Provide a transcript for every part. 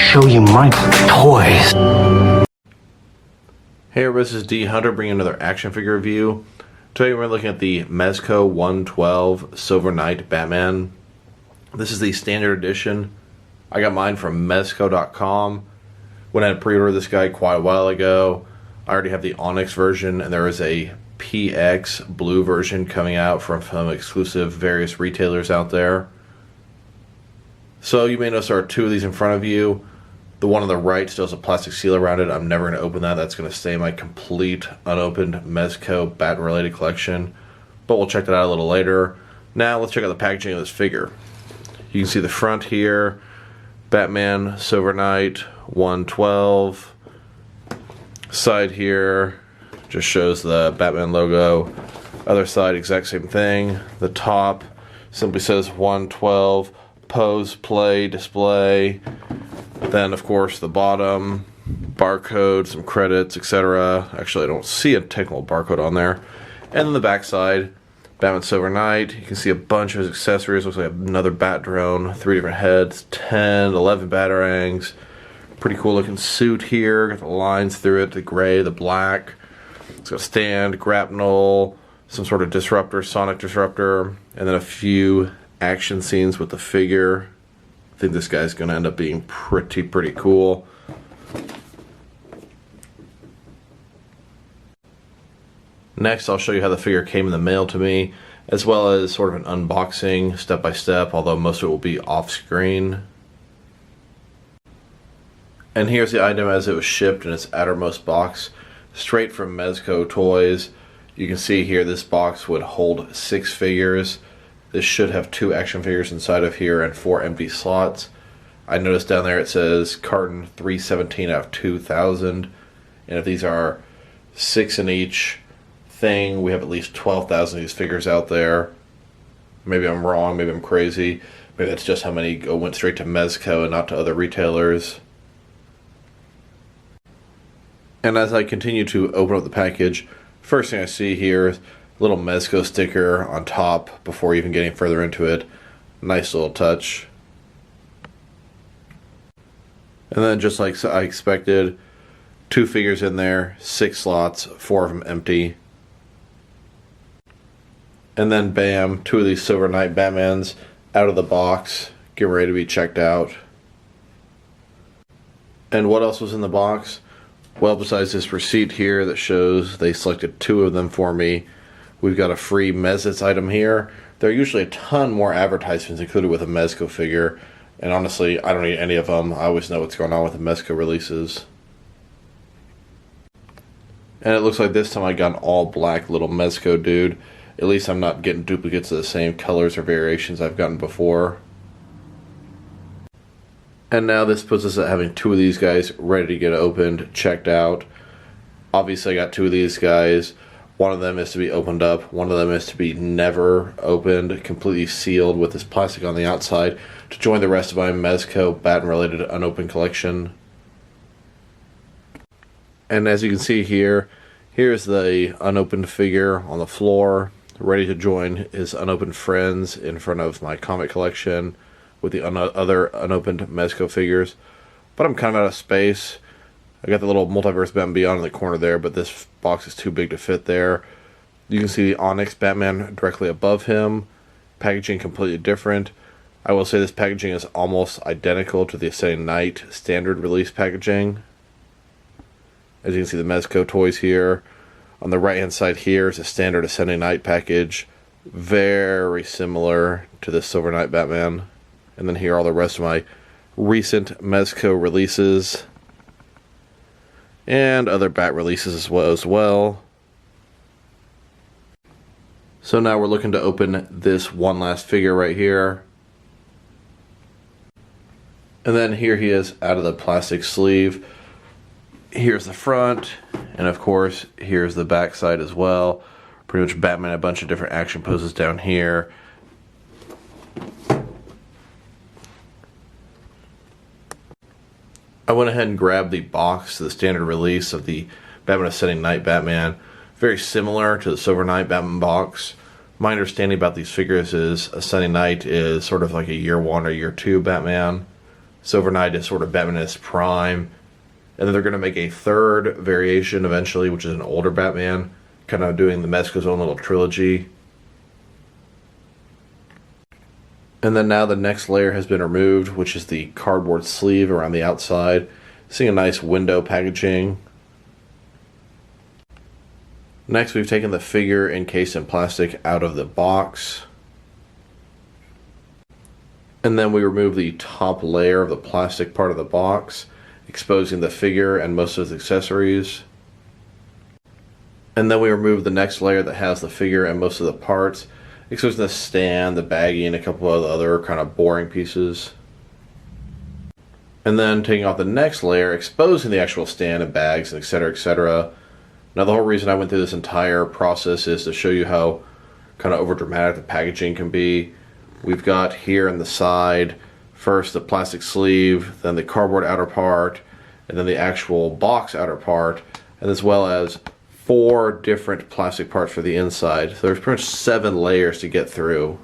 show you my toys. Hey everybody, this is D Hunter bringing another action figure review. Today we're looking at the Mezco 112 Silver Knight Batman. This is the standard edition. I got mine from Mezco.com. When I had pre-ordered this guy quite a while ago. I already have the Onyx version, and there is a PX blue version coming out from some exclusive various retailers out there. So you may notice there are two of these in front of you. The one on the right still has a plastic seal around it. I'm never going to open that. That's going to stay in my complete unopened Mezco Bat-related collection. But we'll check that out a little later. Now let's check out the packaging of this figure. You can see the front here. Batman, Silver Knight, 112. Side here just shows the Batman logo. Other side, exact same thing. The top simply says 112. Pose, play, display. Then, of course, the bottom, barcode, some credits, etc. Actually, I don't see a technical barcode on there. And then the back side, Batman Silver Knight. You can see a bunch of his accessories. Looks like another bat drone, 3 different heads, 10, 11 batarangs. Pretty cool looking suit here. Got the lines through it, the gray, the black. It's got a stand, grapnel, some sort of disruptor, sonic disruptor, and then a few action scenes with the figure. I think this guy's going to end up being pretty cool. Next, I'll show you how the figure came in the mail to me, as well as sort of an unboxing, step by step, although most of it will be off screen. And here's the item as it was shipped in its outermost box, straight from Mezco Toys. You can see here this box would hold 6 figures. This should have 2 action figures inside of here and 4 empty slots. I noticed down there it says carton 317 out of 2,000. And if these are 6 in each thing, we have at least 12,000 of these figures out there. Maybe I'm wrong, maybe I'm crazy. Maybe that's just how many went straight to Mezco and not to other retailers. And as I continue to open up the package, first thing I see here is little Mezco sticker on top before even getting further into it. Nice little touch. And then just like I expected, 2 figures in there, 6 slots, 4 of them empty. And then bam, 2 of these Silver Knight Batmans out of the box, getting ready to be checked out. And what else was in the box? Well, besides this receipt here that shows they selected 2 of them for me, we've got a free Mezco item here. There are usually a ton more advertisements included with a Mezco figure, and honestly, I don't need any of them. I always know what's going on with the Mezco releases. And it looks like this time I got an all black little Mezco dude. At least I'm not getting duplicates of the same colors or variations I've gotten before. And now this puts us at having 2 of these guys ready to get opened, checked out. Obviously I got 2 of these guys. One of them is to be opened up. One of them is to be never opened, completely sealed with this plastic on the outside to join the rest of my Mezco Bat-related unopened collection. And as you can see here, here's the unopened figure on the floor, ready to join his unopened friends in front of my comic collection with the other unopened Mezco figures. But I'm kind of out of space. I got the little Multiverse Batman Beyond in the corner there, but this box is too big to fit there. You can see the Onyx Batman directly above him. Packaging completely different. I will say this packaging is almost identical to the Ascending Knight standard release packaging. As you can see the Mezco toys here. On the right hand side here is a standard Ascending Knight package. Very similar to the Silver Knight Batman. And then here are all the rest of my recent Mezco releases. And other Bat releases as well. So now we're looking to open this one last figure right here. And then here he is out of the plastic sleeve. Here's the front, and of course here's the back side as well. Pretty much Batman, a bunch of different action poses down here. I went ahead and grabbed the box, the standard release of the Batman Ascending Knight Batman. Very similar to the Silver Knight Batman box. My understanding about these figures is Ascending Knight is sort of like a year 1 or year 2 Batman. Silver Knight is sort of Batman in his prime. And then they're going to make a third variation eventually, which is an older Batman, kind of doing the Mezco's own little trilogy. And then now the next layer has been removed, which is the cardboard sleeve around the outside. Seeing a nice window packaging. Next, we've taken the figure encased in plastic out of the box. And then we remove the top layer of the plastic part of the box, exposing the figure and most of the accessories. And then we remove the next layer that has the figure and most of the parts, exposing the stand, the baggie, and a couple of other kind of boring pieces. And then taking off the next layer, exposing the actual stand and bags, and etc., etc. Now the whole reason I went through this entire process is to show you how kind of overdramatic the packaging can be. We've got here on the side, first the plastic sleeve, then the cardboard outer part, and then the actual box outer part, and as well as 4 different plastic parts for the inside. So there's pretty much 7 layers to get through.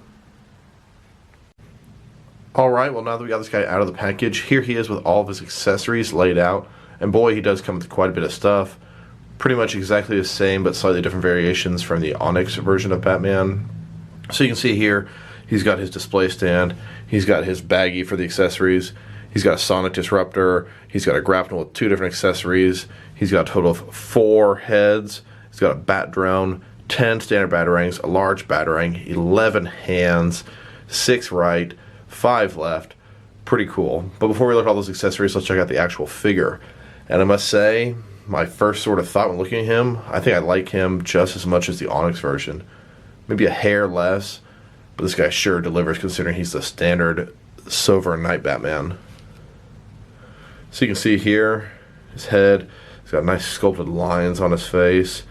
Alright, well now that we got this guy out of the package, here he is with all of his accessories laid out. And boy, he does come with quite a bit of stuff. Pretty much exactly the same, but slightly different variations from the Onyx version of Batman. So you can see here, he's got his display stand, he's got his baggie for the accessories, he's got a sonic disruptor, he's got a grapnel with 2 different accessories, he's got a total of 4 heads, he's got a bat drone, 10 standard batarangs, a large batarang, 11 hands, 6 right, 5 left. Pretty cool. But before we look at all those accessories, let's check out the actual figure. And I must say, my first sort of thought when looking at him, I think I like him just as much as the Onyx version. Maybe a hair less, but this guy sure delivers considering he's the standard Silver Knight Batman. So you can see here, his head, he's got nice sculpted lines on his face,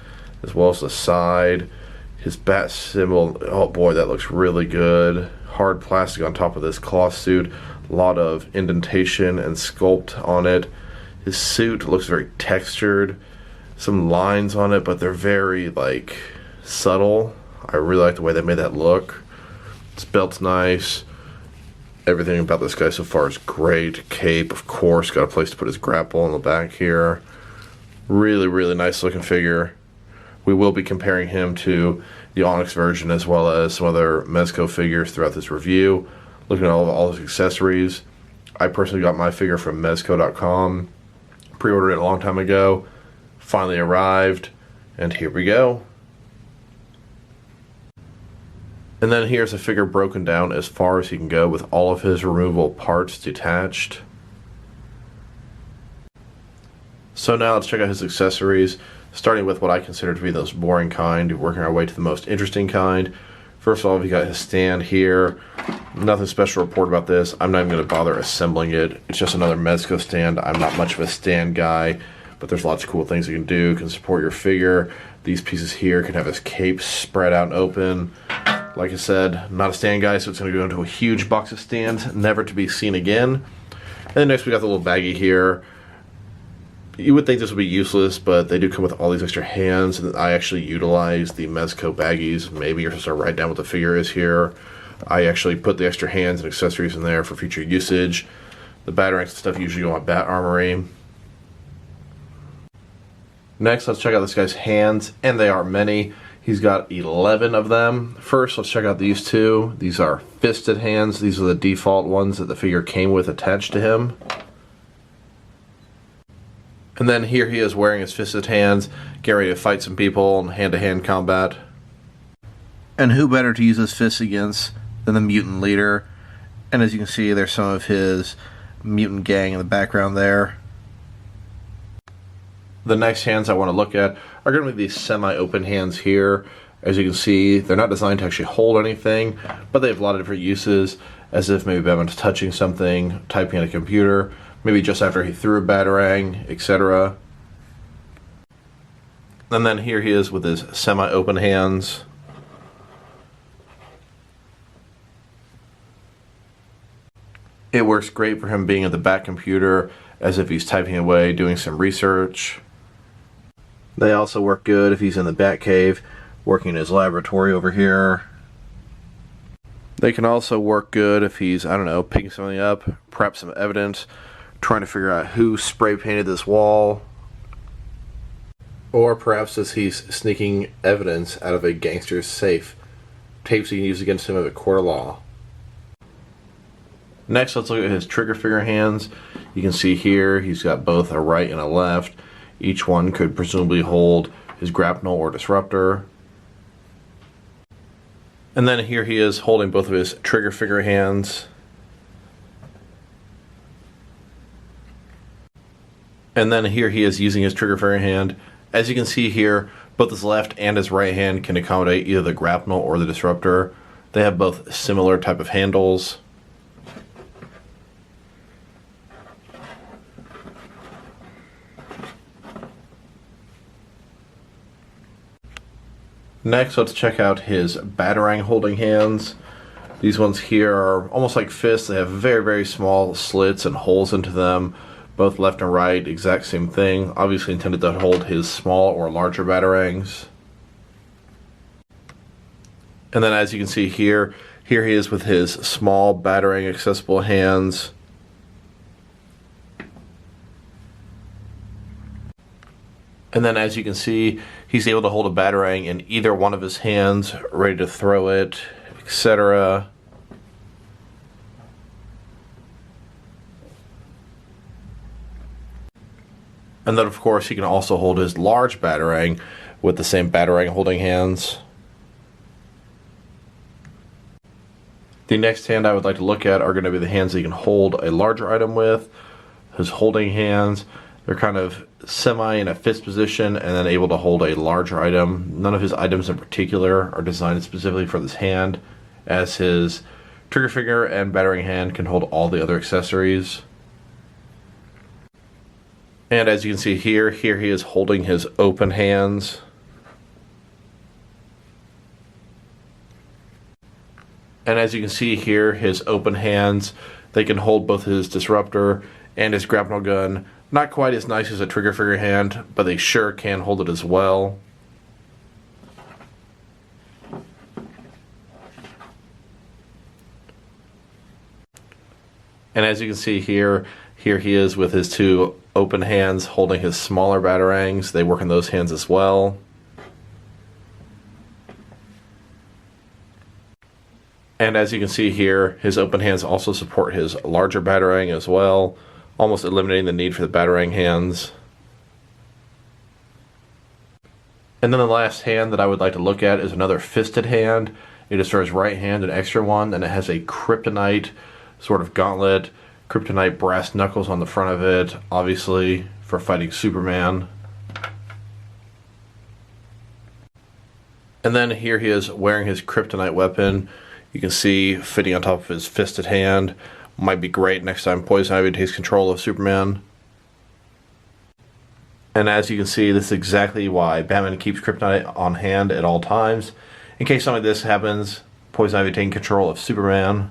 as well as the side. His bat symbol, oh boy, that looks really good. Hard plastic on top of this cloth suit, a lot of indentation and sculpt on it. His suit looks very textured, some lines on it, but they're very like subtle. I really like the way they made that look. His belt's nice. Everything about this guy so far is great. Cape, of course, got a place to put his grapple on the back here. Really, really nice looking figure. We will be comparing him to the Onyx version as well as some other Mezco figures throughout this review. Looking at all his accessories. I personally got my figure from Mezco.com. Pre-ordered it a long time ago. Finally arrived. And here we go. And then here's a figure broken down as far as he can go with all of his removable parts detached. So now let's check out his accessories, starting with what I consider to be the most boring kind, working our way to the most interesting kind. First of all, we got his stand here. Nothing special to report about this. I'm not even going to bother assembling it. It's just another Mezco stand. I'm not much of a stand guy, but there's lots of cool things you can do. You can support your figure. These pieces here can have his cape spread out and open. Like I said, not a stand guy, so it's going to go into a huge box of stands, never to be seen again. And then next we got the little baggie here. You would think this would be useless, but they do come with all these extra hands, and I actually utilize the Mezco baggies. Maybe you're supposed to write down what the figure is here. I actually put the extra hands and accessories in there for future usage. The batarangs and stuff usually go on Bat Armory. Next, let's check out this guy's hands, and they are many. He's got 11 of them. First, let's check out these 2. These are fisted hands. These are the default ones that the figure came with attached to him. And then here he is wearing his fisted hands, getting ready to fight some people in hand-to-hand combat. And who better to use his fists against than the mutant leader? And as you can see, there's some of his mutant gang in the background there. The next hands I want to look at are going to be these semi-open hands here. As you can see, they're not designed to actually hold anything, but they have a lot of different uses, as if maybe Batman's touching something, typing on a computer, maybe just after he threw a batarang, etc. And then here he is with his semi-open hands. It works great for him being at the back computer, as if he's typing away, doing some research. They also work good if he's in the Batcave, working in his laboratory over here. They can also work good if he's, I don't know, picking something up, perhaps some evidence, trying to figure out who spray painted this wall, or perhaps as he's sneaking evidence out of a gangster's safe, tapes he can use against him in a court of law. Next, let's look at his trigger finger hands. You can see here he's got both a right and a left. Each one could presumably hold his grapnel or disruptor. And then here he is holding both of his trigger finger hands. And then here he is using his trigger finger hand. As you can see here, both his left and his right hand can accommodate either the grapnel or the disruptor. They have both similar type of handles. Next, let's check out his batarang holding hands. These ones here are almost like fists. They have very, very small slits and holes into them. Both left and right, exact same thing. Obviously intended to hold his small or larger batarangs. And then as you can see here he is with his small batarang accessible hands. And then as you can see, he's able to hold a batarang in either one of his hands, ready to throw it, etc. And then of course he can also hold his large batarang with the same batarang holding hands. The next hand I would like to look at are going to be the hands that he can hold a larger item with. His holding hands, they're kind of semi in a fist position and then able to hold a larger item. None of his items in particular are designed specifically for this hand, as his trigger finger and batarang hand can hold all the other accessories. And as you can see here he is holding his open hands. And as you can see here, his open hands, they can hold both his disruptor and his grapnel gun. Not quite as nice as a trigger finger hand, but they sure can hold it as well. And as you can see here he is with his two open hands holding his smaller batarangs. They work in those hands as well. And as you can see here, his open hands also support his larger batarang as well, almost eliminating the need for the batarang hands. And then the last hand that I would like to look at is another fisted hand. It is for his right hand, an extra one, and it has a kryptonite sort of gauntlet, kryptonite brass knuckles on the front of it, obviously for fighting Superman. And then here he is wearing his kryptonite weapon. You can see fitting on top of his fisted hand. Might be great next time Poison Ivy takes control of Superman. And as you can see, this is exactly why Batman keeps kryptonite on hand at all times. In case something like this happens, Poison Ivy taking control of Superman.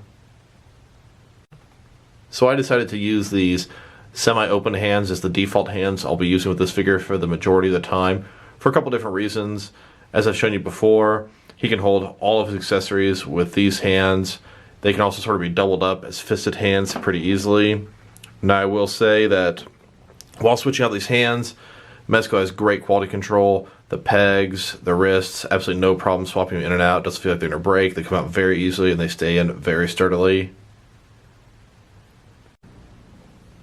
So I decided to use these semi-open hands as the default hands I'll be using with this figure for the majority of the time, for a couple different reasons. As I've shown you before, he can hold all of his accessories with these hands. They can also sort of be doubled up as fisted hands pretty easily. Now I will say that while switching out these hands, Mezco has great quality control. The pegs, the wrists, absolutely no problem swapping them in and out. Doesn't feel like they're going to break. They come out very easily and they stay in very sturdily.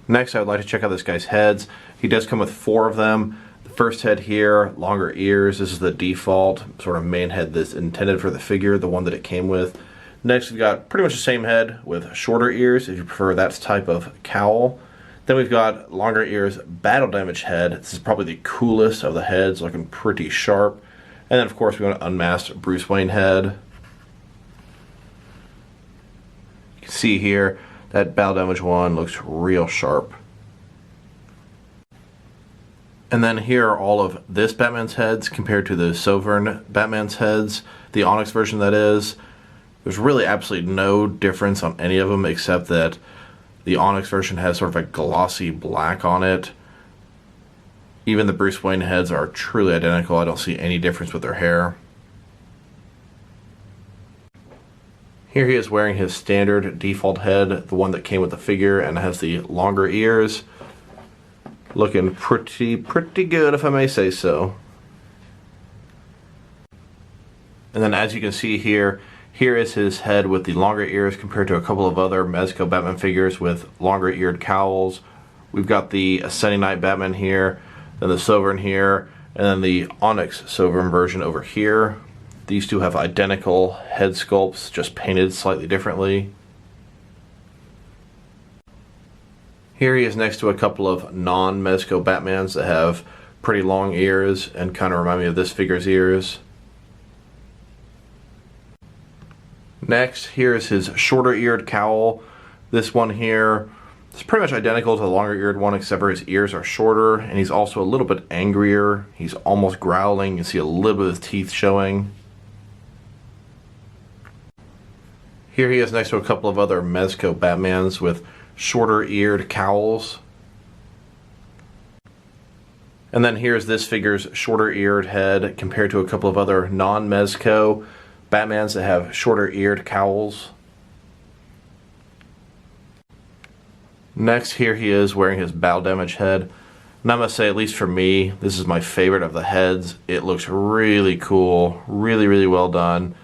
Next, I would like to check out this guy's heads. He does come with 4 of them. The first head here, longer ears. This is the default sort of main head that's intended for the figure, the one that it came with. Next, we've got pretty much the same head with shorter ears, if you prefer that type of cowl. Then we've got longer ears, battle damage head. This is probably the coolest of the heads, looking pretty sharp. And then, of course, we want an unmasked Bruce Wayne head. You can see here, that battle damage one looks real sharp. And then here are all of this Batman's heads compared to the Sovereign Batman's heads, the Onyx version that is. There's really absolutely no difference on any of them except that the Onyx version has sort of a glossy black on it. Even the Bruce Wayne heads are truly identical. I don't see any difference with their hair. Here he is wearing his standard default head, the one that came with the figure and has the longer ears. Looking pretty good, if I may say so. And then as you can see here, here is his head with the longer ears compared to a couple of other Mezco Batman figures with longer eared cowls. We've got the Ascending Knight Batman here, then the Sovereign here, and then the Onyx Sovereign version over here. These two have identical head sculpts, just painted slightly differently. Here he is next to a couple of non-Mezco Batmans that have pretty long ears and kind of remind me of this figure's ears. Next, here is his shorter eared cowl. This one here is pretty much identical to the longer eared one, except for his ears are shorter, and he's also a little bit angrier. He's almost growling. You can see a little bit of his teeth showing. Here he is next to a couple of other Mezco Batmans with shorter eared cowls. And then here's this figure's shorter eared head compared to a couple of other non-Mezco Batmans that have shorter eared cowls. Next, here he is wearing his battle damage head. And I must say, at least for me, this is my favorite of the heads. It looks really cool, really well done.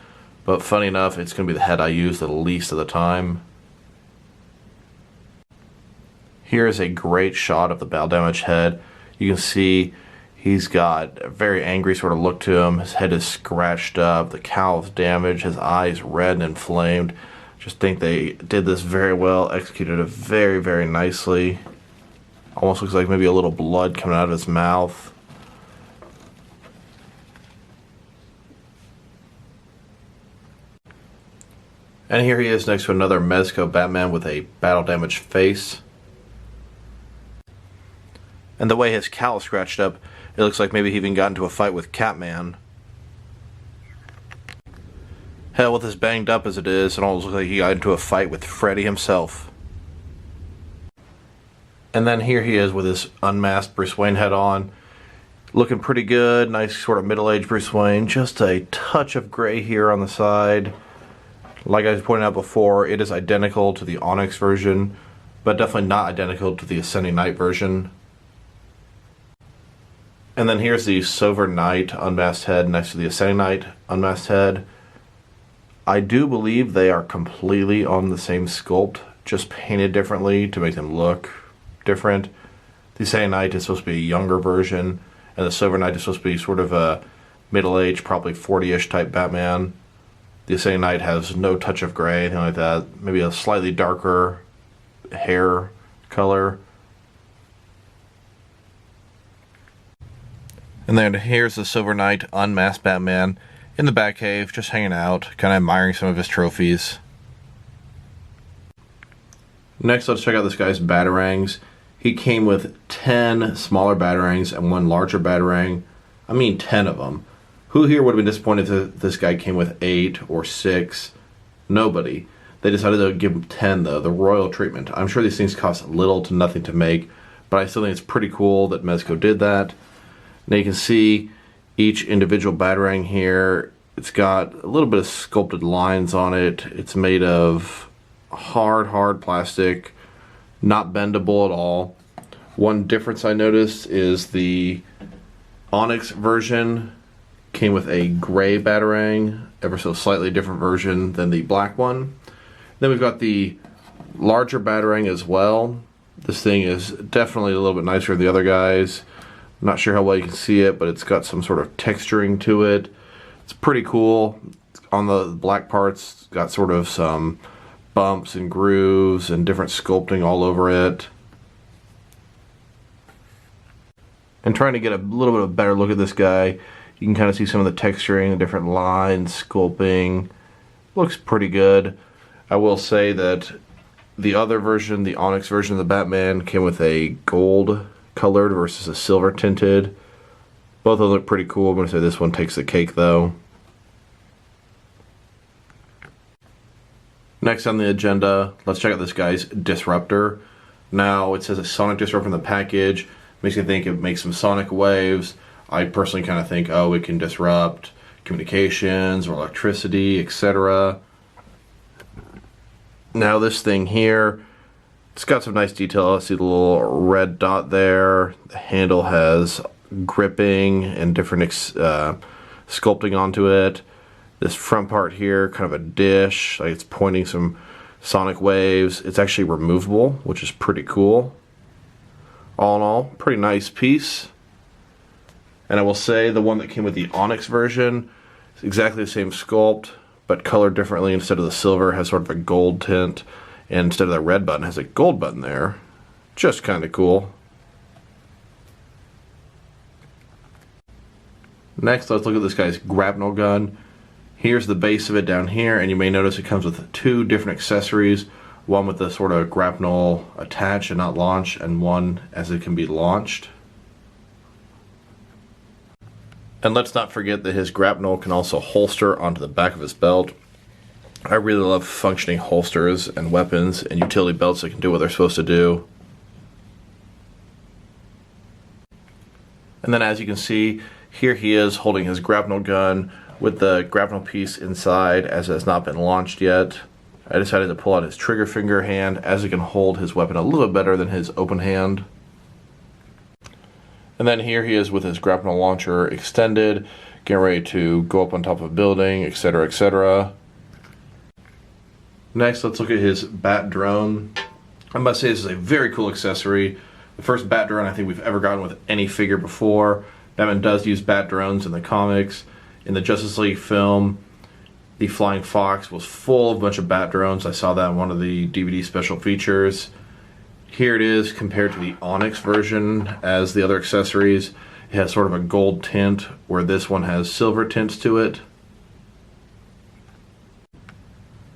But funny enough, it's going to be the head I use the least of the time. Here is a great shot of the battle damage head. You can see he's got a very angry sort of look to him. His head is scratched up, the cowl's damaged, his eyes red and inflamed. Just think they did this very well, executed it very nicely. Almost looks like maybe a little blood coming out of his mouth. And here he is next to another Mezco Batman with a battle damaged face. And the way his cowl is scratched up, it looks like maybe he even got into a fight with Catman. Hell, with as banged up as it is, it almost looks like he got into a fight with Freddy himself. And then here he is with his unmasked Bruce Wayne head on. Looking pretty good, nice sort of middle-aged Bruce Wayne. Just a touch of gray here on the side. Like I was pointing out before, it is identical to the Onyx version, but definitely not identical to the Ascending Knight version. And then here's the Sovereign Knight unmasked head next to the Ascending Knight unmasked head. I do believe they are completely on the same sculpt, just painted differently to make them look different. The Ascending Knight is supposed to be a younger version, and the Sovereign Knight is supposed to be sort of a middle-aged, probably 40-ish type Batman. The Ascending Knight has no touch of gray, anything like that. Maybe a slightly darker hair color. And then here's the Silver Knight unmasked Batman in the Batcave, just hanging out, kind of admiring some of his trophies. Next, let's check out this guy's Batarangs. He came with 10 smaller Batarangs and 1 larger Batarang. I mean 10 of them. Who here would have been disappointed if this guy came with 8 or 6? Nobody. They decided to give him 10 though, the royal treatment. I'm sure these things cost little to nothing to make, but I still think it's pretty cool that Mezco did that. Now you can see each individual Batarang here. It's got a little bit of sculpted lines on it. It's made of hard plastic, not bendable at all. One difference I noticed is the Onyx version came with a gray Batarang, ever so slightly different version than the black one. Then we've got the larger Batarang as well. This thing is definitely a little bit nicer than the other guys. I'm not sure how well you can see it, but it's got some sort of texturing to it. It's pretty cool. On the black parts, it's got sort of some bumps and grooves and different sculpting all over it. And trying to get a little bit of a better look at this guy, you can kind of see some of the texturing, the different lines, sculpting. Looks pretty good. I will say that the other version, the Onyx version of the Batman, came with a gold colored versus a silver tinted. Both of them look pretty cool. I'm going to say this one takes the cake though. Next on the agenda, let's check out this guy's Disruptor. Now it says a sonic disruptor in the package. Makes me think it makes some sonic waves. I personally kind of think, oh, it can disrupt communications or electricity, etc. Now this thing here, it's got some nice detail. I see the little red dot there. The handle has gripping and different sculpting onto it. This front part here, kind of a dish, like it's pointing some sonic waves. It's actually removable, which is pretty cool. All in all, pretty nice piece. And I will say the one that came with the Onyx version is exactly the same sculpt, but colored differently. Instead of the silver, it has sort of a gold tint, and instead of the red button, it has a gold button there. Just kind of cool. Next, let's look at this guy's grapnel gun. Here's the base of it down here, and you may notice it comes with two different accessories. One with the sort of grapnel attach and not launch, and one as it can be launched. And let's not forget that his grapnel can also holster onto the back of his belt. I really love functioning holsters and weapons and utility belts that can do what they're supposed to do. And then as you can see, here he is holding his grapnel gun with the grapnel piece inside, as it has not been launched yet. I decided to pull out his trigger finger hand, as it can hold his weapon a little bit better than his open hand. And then here he is with his grapnel launcher extended, getting ready to go up on top of a building, etc., etc. Next, let's look at his bat drone. I must say this is a very cool accessory. The first bat drone I think we've ever gotten with any figure before. Batman does use bat drones in the comics. In the Justice League film, the Flying Fox was full of a bunch of bat drones. I saw that in one of the DVD special features. Here it is compared to the Onyx version as the other accessories. It has sort of a gold tint, where this one has silver tints to it.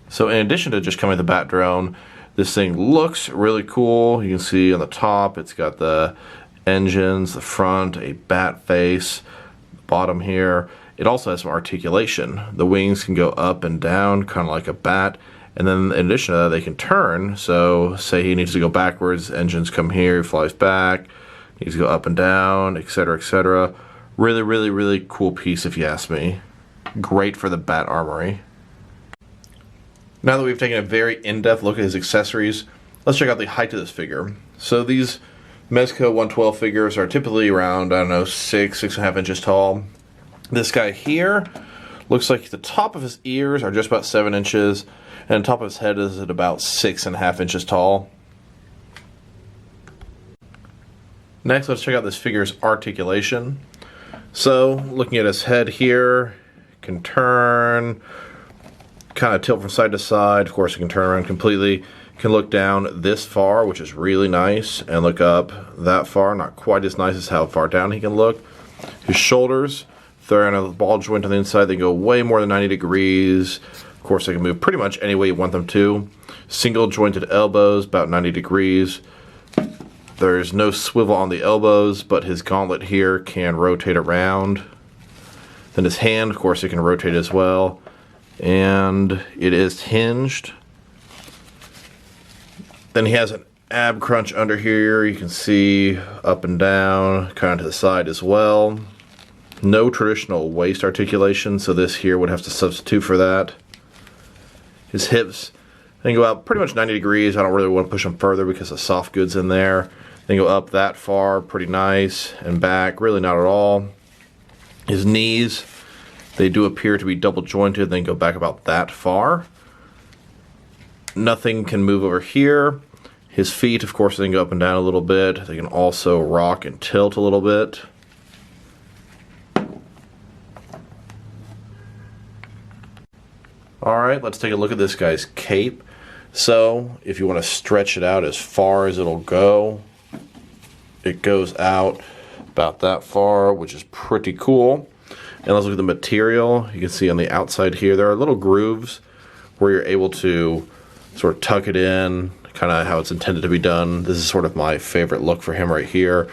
So in addition to just coming with the bat drone, this thing looks really cool. You can see on the top it's got the engines, the front, a bat face, the bottom here. It also has some articulation. The wings can go up and down, kind of like a bat. And then in addition to that, they can turn. So say he needs to go backwards, engines come here, he flies back, needs to go up and down, etc., etc. Really, really, really cool piece if you ask me. Great for the bat armory. Now that we've taken a very in-depth look at his accessories, let's check out the height of this figure. So these Mezco 112 figures are typically around, I don't know, 6.5 inches tall. This guy here looks like the top of his ears are just about 7 inches, and the top of his head is at about 6.5 inches tall. Next, let's check out this figure's articulation. So, looking at his head here, can turn, kind of tilt from side to side. Of course, it can turn around completely. Can look down this far, which is really nice, and look up that far. Not quite as nice as how far down he can look. His shoulders, they're on a ball joint on the inside. They go way more than 90 degrees. Of course, they can move pretty much any way you want them to. Single jointed elbows, about 90 degrees. There's no swivel on the elbows, but his gauntlet here can rotate around. Then his hand, of course, it can rotate as well. And it is hinged. Then he has an ab crunch under here. You can see up and down, kind of to the side as well. No traditional waist articulation, so this here would have to substitute for that. His hips, they go out pretty much 90 degrees. I don't really want to push them further because of soft goods in there. They go up that far, pretty nice, and back, really not at all. His knees, they do appear to be double jointed, then go back about that far. Nothing can move over here. His feet, of course, they can go up and down a little bit. They can also rock and tilt a little bit. Alright, let's take a look at this guy's cape. So, if you want to stretch it out as far as it'll go, it goes out about that far, which is pretty cool. And let's look at the material. You can see on the outside here, there are little grooves where you're able to sort of tuck it in, kind of how it's intended to be done. This is sort of my favorite look for him right here.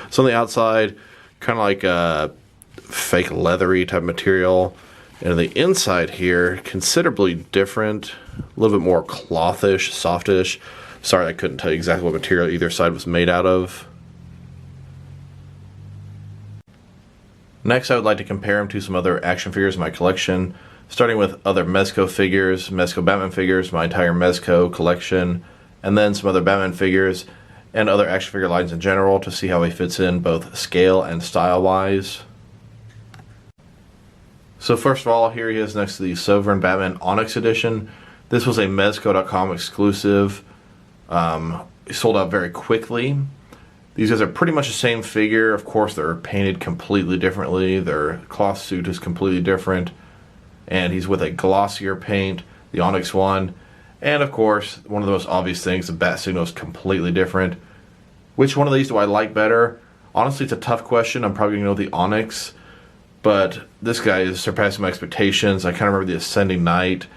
So on the outside, kind of like a fake leathery type material. And on the inside here, considerably different, a little bit more clothish, softish. Sorry, I couldn't tell you exactly what material either side was made out of. Next, I would like to compare him to some other action figures in my collection. starting with other Mezco figures, Mezco Batman figures, my entire Mezco collection, and then some other Batman figures and other action figure lines in general to see how he fits in both scale and style-wise. So first of all, here he is next to the Sovereign Batman Onyx Edition. This was a Mezco.com exclusive. It sold out very quickly. These guys are pretty much the same figure. Of course, they're painted completely differently. Their cloth suit is completely different. And he's with a glossier paint, the Onyx one. And of course, one of the most obvious things, the bat signal is completely different. Which one of these do I like better? Honestly, it's a tough question. I'm probably going to go with the Onyx. But this guy is surpassing my expectations. I kind of remember the Ascending Knight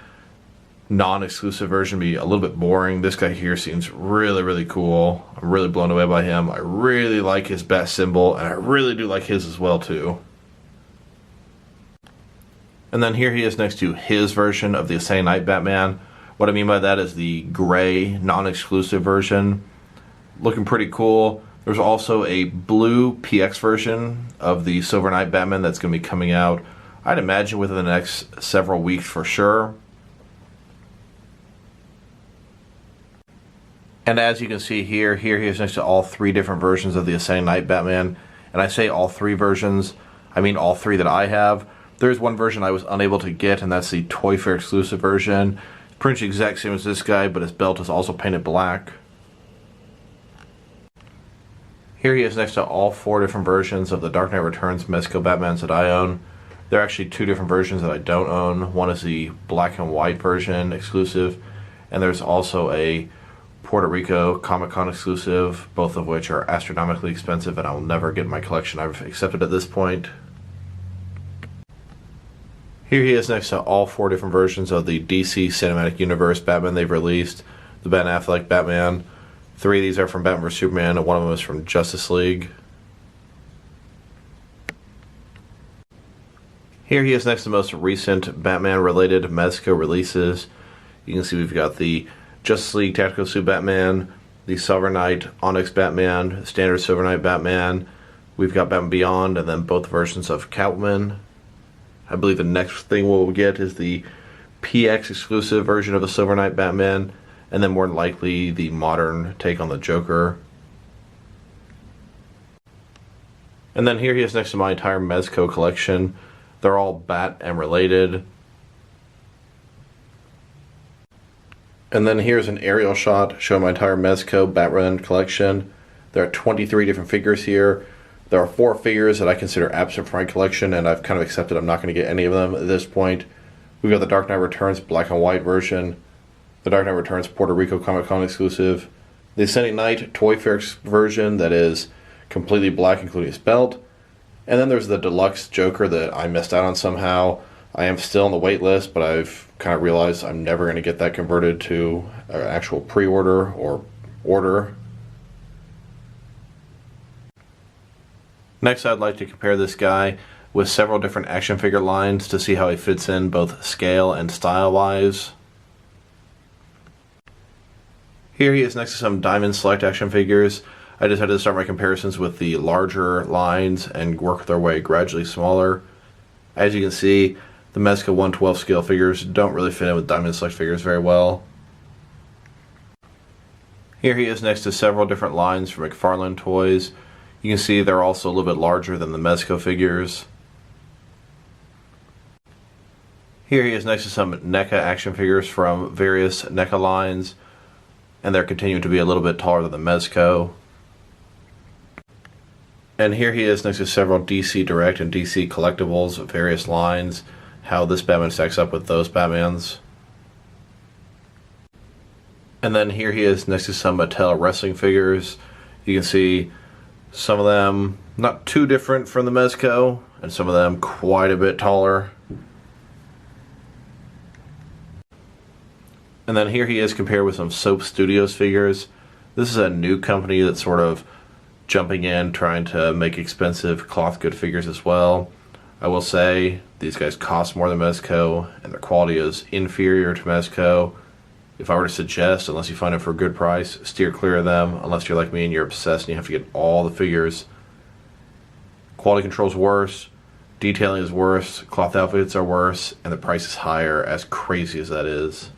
non-exclusive version be a little bit boring. This guy here seems really, really cool. I'm really blown away by him. I really like his bat symbol, and I really do like his as well too. And then here he is next to his version of the Ascending Knight Batman. What I mean by that is the gray non-exclusive version. Looking pretty cool. There's also a blue PX version of the Silver Knight Batman that's going to be coming out, I'd imagine, within the next several weeks for sure. And as you can see here he is next to all three different versions of the Ascending Knight Batman. And I say all three versions, I mean all three that I have. There's one version I was unable to get, and that's the Toy Fair exclusive version. It's pretty much the exact same as this guy, but his belt is also painted black. Here he is next to all four different versions of the Dark Knight Returns Mezco Batmans that I own. There are actually two different versions that I don't own. One is the black and white version exclusive, and there's also a Puerto Rico Comic-Con exclusive, both of which are astronomically expensive and I will never get in my collection. I've accepted at this point. Here he is next to all four different versions of the DC Cinematic Universe Batman they've released. The Ben Affleck Batman. Three of these are from Batman vs Superman, and one of them is from Justice League. Here he is next to the most recent Batman-related Mezco releases. You can see we've got the Justice League Tactical Suit Batman, the Silver Knight Onyx Batman, Standard Silver Knight Batman. We've got Batman Beyond, and then both versions of Catwoman. I believe the next thing we'll get is the PX exclusive version of the Silver Knight Batman, and then more than likely the modern take on the Joker. And then here he is next to my entire Mezco collection. They're all Bat and related. And then here's an aerial shot showing my entire Mezco Batman collection. There are 23 different figures here. There are 4 figures that I consider absent from my collection, and I've kind of accepted I'm not going to get any of them at this point. We've got the Dark Knight Returns black and white version, the Dark Knight Returns Puerto Rico Comic-Con exclusive, the Ascending Knight Toy Fair version that is completely black including his belt, and then there's the deluxe Joker that I missed out on somehow. I am still on the wait list, but I've kind of realized I'm never going to get that converted to an actual pre-order or order. Next, I'd like to compare this guy with several different action figure lines to see how he fits in both scale and style-wise. Here he is next to some Diamond Select action figures. I decided to start my comparisons with the larger lines and work their way gradually smaller. As you can see, the Mezco 112 scale figures don't really fit in with Diamond Select figures very well. Here he is next to several different lines from McFarlane Toys. You can see they're also a little bit larger than the Mezco figures. Here he is next to some NECA action figures from various NECA lines, and they're continuing to be a little bit taller than the Mezco. And here he is next to several DC Direct and DC Collectibles of various lines, how this Batman stacks up with those Batmans. And then here he is next to some Mattel wrestling figures. You can see some of them not too different from the Mezco, and some of them quite a bit taller. And then here he is compared with some Soap Studios figures. This is a new company that's sort of jumping in, trying to make expensive cloth good figures as well. I will say these guys cost more than Mezco, and their quality is inferior to Mezco. If I were to suggest, unless you find them for a good price, steer clear of them, unless you're like me and you're obsessed and you have to get all the figures. Quality control's worse. Detailing is worse, cloth outfits are worse, and the price is higher, as crazy as that is.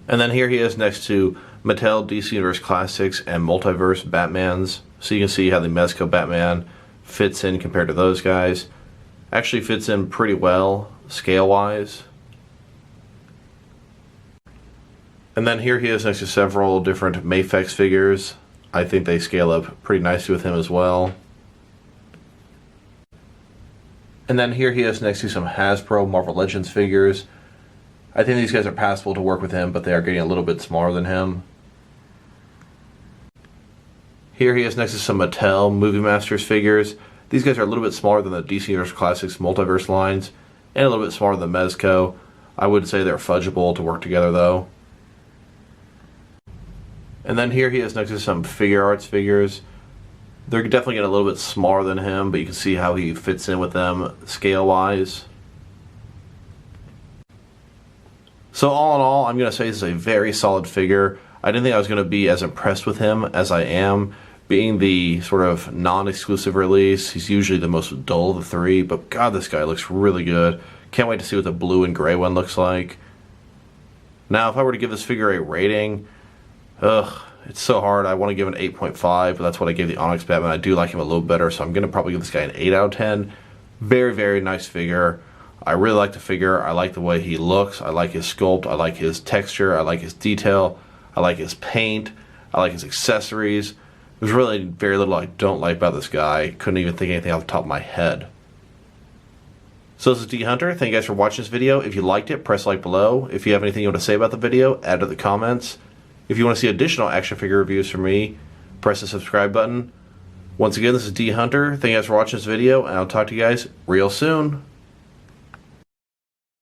And then here he is next to Mattel DC Universe Classics and Multiverse Batmans. So you can see how the Mezco Batman fits in compared to those guys. Actually fits in pretty well, scale-wise. And then here he is next to several different Mafex figures. I think they scale up pretty nicely with him as well. And then here he is next to some Hasbro Marvel Legends figures. I think these guys are passable to work with him, but they are getting a little bit smaller than him. Here he is next to some Mattel Movie Masters figures. These guys are a little bit smaller than the DC Universe Classics Multiverse lines, and a little bit smaller than Mezco. I would say they're fudgeable to work together though. And then here he is next to some Figure Arts figures. They're definitely getting a little bit smaller than him, but you can see how he fits in with them scale-wise. So all in all, I'm going to say this is a very solid figure. I didn't think I was going to be as impressed with him as I am. Being the sort of non-exclusive release, he's usually the most dull of the three, but God, this guy looks really good. Can't wait to see what the blue and gray one looks like. Now, if I were to give this figure a rating, it's so hard. I want to give it an 8.5, but that's what I gave the Onyx Batman. I do like him a little better, so I'm going to probably give this guy an 8 out of 10. Very, very nice figure. I really like the figure. I like the way he looks. I like his sculpt. I like his texture. I like his detail. I like his paint. I like his accessories. There's really very little I don't like about this guy. Couldn't even think of anything off the top of my head. So this is D Hunter. Thank you guys for watching this video. If you liked it, press like below. If you have anything you want to say about the video, add to the comments. If you want to see additional action figure reviews from me, press the subscribe button. Once again, this is D Hunter. Thank you guys for watching this video, and I'll talk to you guys real soon.